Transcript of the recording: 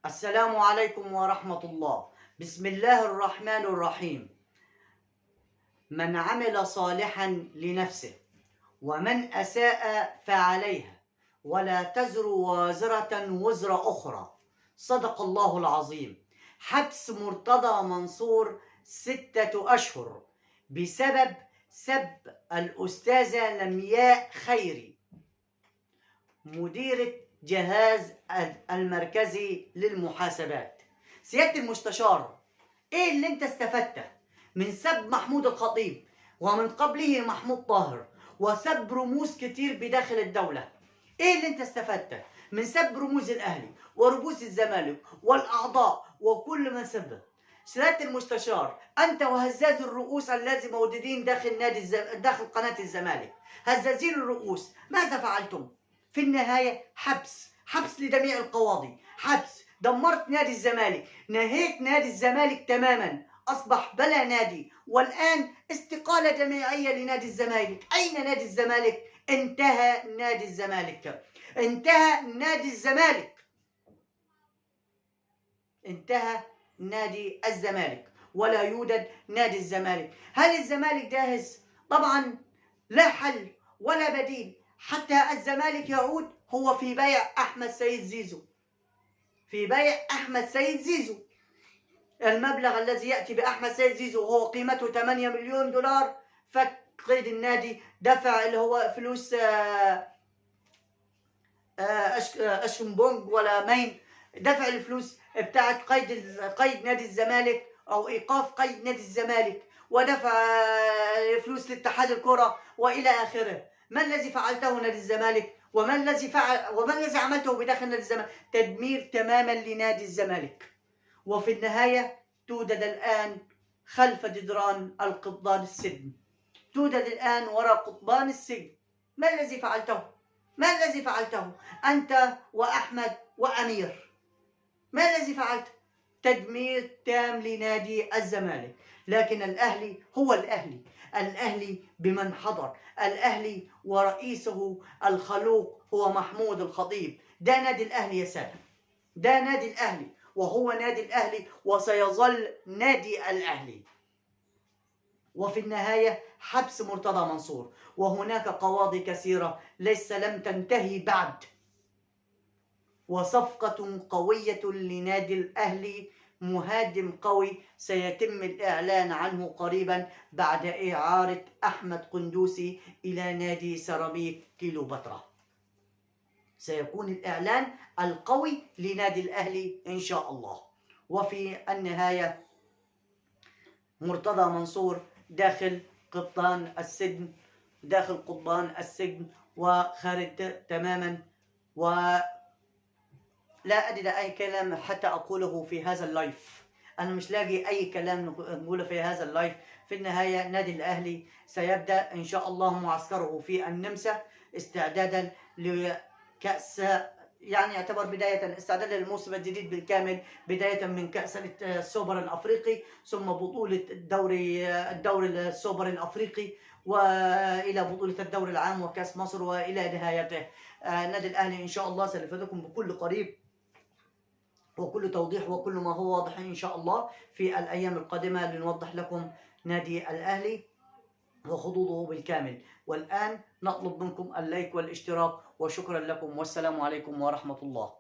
السلام عليكم ورحمة الله. بسم الله الرحمن الرحيم. من عمل صالحا لنفسه ومن أساء فعليها ولا تزر وازرة وزر أخرى. صدق الله العظيم. حبس مرتضى منصور 6 أشهر بسبب سب الأستاذة لمياء خيري مديرة جهاز المركزي للمحاسبات. سيادة المستشار، ايه اللي انت استفدته من سب محمود الخطيب ومن قبله محمود طاهر وسب رموز كتير بداخل الدولة؟ ايه اللي انت استفدته من سب رموز الاهلي ورموز الزمالك والاعضاء وكل من سبه؟ سيادة المستشار، انت وهزاز الرؤوس الذي موجودين داخل قناة الزمالك، هزازين الرؤوس، ماذا فعلتم؟ في النهاية حبس لجميع القواضي، حبس. دمرت نادي الزمالك، نهيت نادي الزمالك تماما، أصبح بلا نادي، والآن استقالة جماعية لنادي الزمالك. أين نادي الزمالك؟ انتهى نادي الزمالك، انتهى نادي الزمالك، انتهى نادي الزمالك، ولا يوجد نادي الزمالك. هل الزمالك جاهز؟ طبعا لا حل ولا بديل حتى الزمالك يعود، هو في بيع أحمد سيد زيزو، في بيع أحمد سيد زيزو. المبلغ الذي يأتي بأحمد سيد زيزو وهو قيمته 8 مليون دولار، فك قيد النادي، دفع اللي هو فلوس أشمبونج ولا مين، دفع الفلوس بتاعت قيد نادي الزمالك أو إيقاف قيد نادي الزمالك، ودفع فلوس لاتحاد الكرة وإلى آخره. ما الذي فعلته نادي الزمالك؟ وما الذي عملته بداخل نادي الزمالك؟ تدمير تماما لنادي الزمالك. وفي النهاية توجد الآن خلف جدران القضبان السجن، توجد الآن وراء قضبان السجن. ما الذي فعلته؟ ما الذي فعلته أنت وأحمد وأمير؟ ما الذي فعلته؟ تدمير تام لنادي الزمالك. لكن الأهلي هو الأهلي، الأهلي بمن حضر، الأهلي ورئيسه الخلوق هو محمود الخطيب. ده نادي الأهلي يا سادة، ده نادي الأهلي، وهو نادي الأهلي وسيظل نادي الأهلي. وفي النهاية حبس مرتضى منصور، وهناك قواضي كثيرة لم تنتهي بعد، وصفقة قوية لنادي الأهلي، مهاجم قوي سيتم الإعلان عنه قريبا بعد إعارة أحمد قندوسي إلى نادي سيراميك كيلوباترا. سيكون الإعلان القوي لنادي الأهلي إن شاء الله. وفي النهاية مرتضى منصور داخل قضبان السجن، داخل قضبان السجن وخارج تماما، ولا أجد أي كلام حتى أقوله في هذا اللايف. أنا مش لاقي أي كلام نقوله في هذا اللايف. في النهاية نادي الأهلي سيبدأ إن شاء الله معسكره في النمسا استعدادا لكأس، يعني يعتبر بداية استعدادا للموسم الجديد بالكامل، بداية من كأس السوبر الأفريقي، ثم بطولة الدوري السوبر الأفريقي، وإلى بطولة الدوري العام وكأس مصر وإلى نهايته. نادي الأهلي إن شاء الله سنفيدكم بكل قريب وكل توضيح وكل ما هو واضح إن شاء الله في الأيام القادمة لنوضح لكم نادي الأهلي وخطوطه بالكامل. والآن نطلب منكم اللايك والاشتراك، وشكرا لكم والسلام عليكم ورحمة الله.